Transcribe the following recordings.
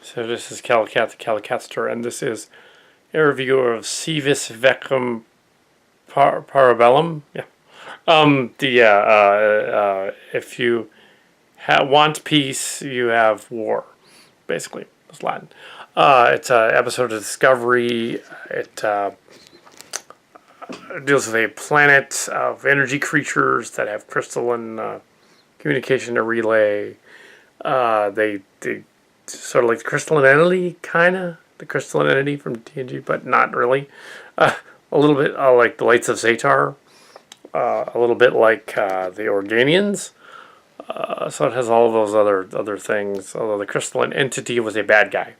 So this is Kal Kat, the Kal Katster, and this is a review of Civis Vecum Parabellum. Yeah. If you want peace, you have war. Basically, it's Latin. It's an episode of Discovery. It deals with a planet of energy creatures that have crystalline communication to relay. They sort of like the crystalline entity, kind of the crystalline entity from TNG, but not really. A little bit like the Lights of Zatar, a little bit like the Organians. So it has all of those other things. Although the crystalline entity was a bad guy.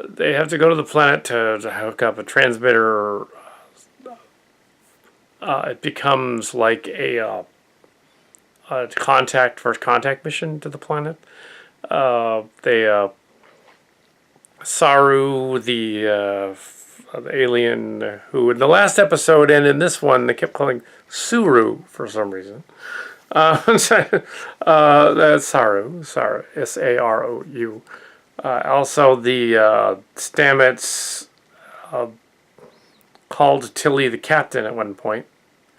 They have to go to the planet to hook up a transmitter. It becomes like a first contact mission to the planet. Saru, the alien who in the last episode and in this one they kept calling Suru for some reason. That's Saru, Sarou. Also, the Stamets called Tilly the captain at one point,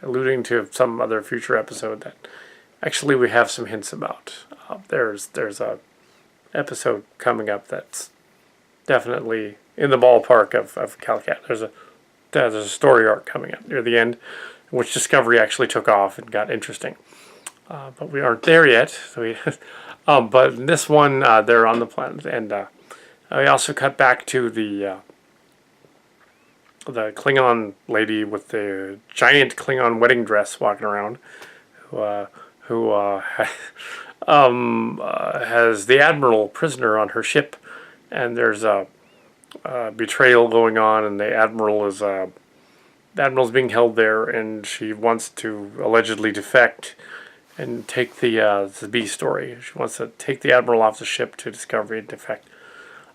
alluding to some other future episode that actually we have some hints about. There's a episode coming up that's definitely in the ballpark of Kal Kat. There's a story arc coming up near the end, in which Discovery actually took off and got interesting. But we aren't there yet. So but in this one, they're on the planet, and we also cut back to the Klingon lady with the giant Klingon wedding dress walking around, who has the Admiral prisoner on her ship, and there's a betrayal going on, and the Admiral's being held there, and she wants to allegedly defect and take the B story. She wants to take the Admiral off the ship to Discovery and defect.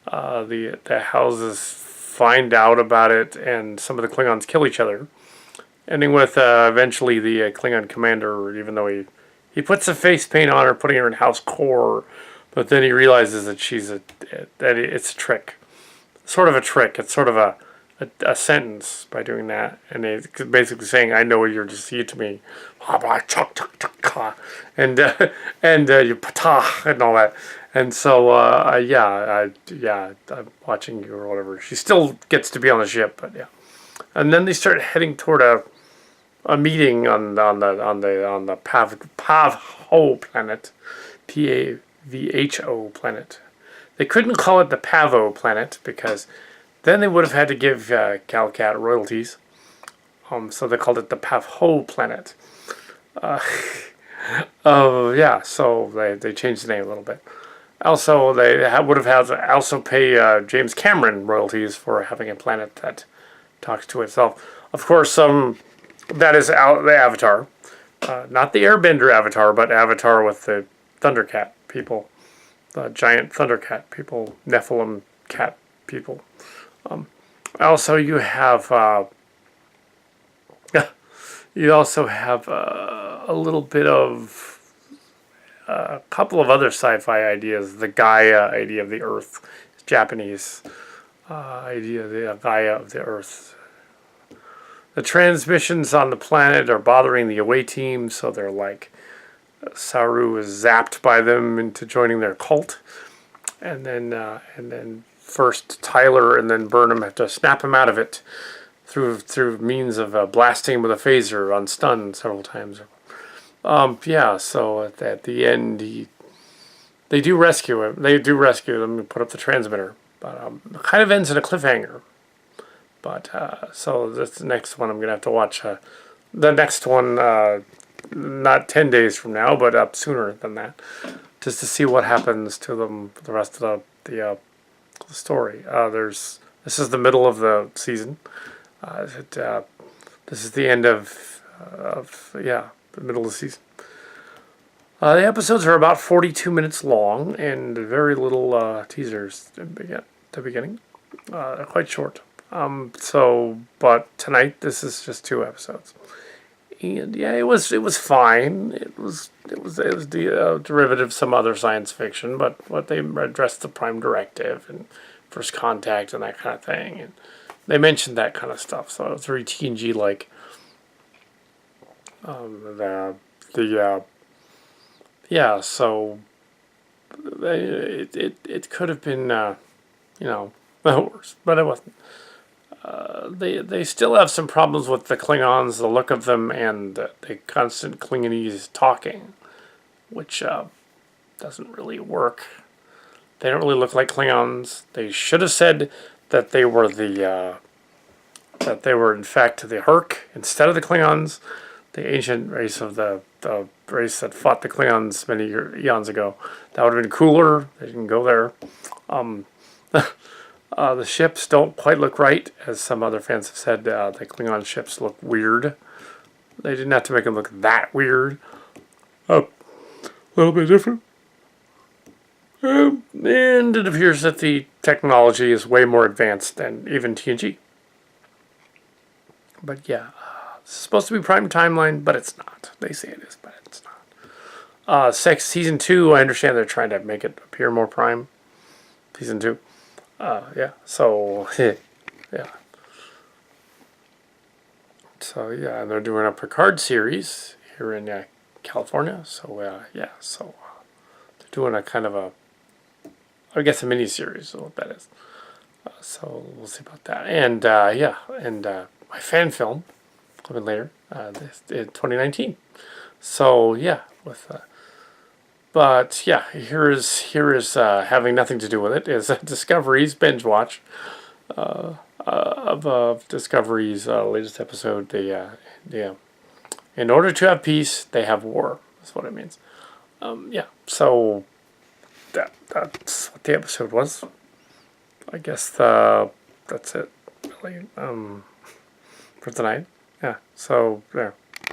The houses find out about it, and some of the Klingons kill each other, ending with eventually the Klingon commander, even though he puts a face paint on her, putting her in house core, but then he realizes that that it's a trick. Sort of a trick. It's sort of a sentence by doing that, and it's basically saying, "I know you're deceived to me," and you patah and all that. And so I'm watching you or whatever. She still gets to be on the ship, but yeah. And then they start heading toward a meeting on the Pavho planet, Pavho planet. They couldn't call it the Pavo planet because then they would have had to give Kal Kat royalties. So they called it the Pavho planet. So they changed the name a little bit. Also, they would have had to also pay James Cameron royalties for having a planet that talks to itself. Of course, that is the Avatar. Not the Airbender Avatar, but Avatar with the Thundercat people. The giant Thundercat people, Nephilim cat people. Also, you have a little bit of a couple of other sci-fi ideas. The Gaia idea of the Earth, Japanese idea, the Gaia of the Earth. The transmissions on the planet are bothering the away team, so they're like, Saru is zapped by them into joining their cult, and then first Tyler and then Burnham have to snap him out of it through means of blasting him with a phaser on stun several times. So at the end, they do rescue him. They do rescue them and put up the transmitter, but it kind of ends in a cliffhanger. But so that's the next one I'm gonna have to watch. The next one, not 10 days from now, but up sooner than that, just to see what happens to them. The rest of the story. This is the middle of the season. This is the end of the middle of the season. The episodes are about 42 minutes long and very little teasers at the beginning. Quite short. But tonight this is just 2 episodes. And yeah, it was fine. It was the derivative of some other science fiction, but what they addressed the Prime Directive and First Contact and that kind of thing, and they mentioned that kind of stuff. So it was very TNG like. The yeah. So it could have been worse, but it wasn't. They still have some problems with the Klingons, the look of them, and the constant Klingonese talking, which doesn't really work. They don't really look like Klingons. They should have said that they were that they were in fact the Herc instead of the Klingons, the ancient race of the race that fought the Klingons many eons ago. That would have been cooler. They didn't go there. The ships don't quite look right, as some other fans have said. The Klingon ships look weird. They didn't have to make them look that weird. A little bit different. And it appears that the technology is way more advanced than even TNG. But yeah, it's supposed to be Prime Timeline, but it's not. They say it is, but it's not. Season 2, I understand they're trying to make it appear more Prime. Season 2. Yeah, so, yeah. So, yeah, and they're doing a Picard series here in California. So, yeah, so they're doing a kind of I guess a mini-series is what that is. So, we'll see about that. And, my fan film, coming later, in 2019. So, yeah, but yeah, here is having nothing to do with it is Discovery's binge watch of Discovery's latest episode. In order to have peace, they have war. That's what it means. Yeah. So that's what the episode was. I guess that's it. Really. For tonight. Yeah. So there.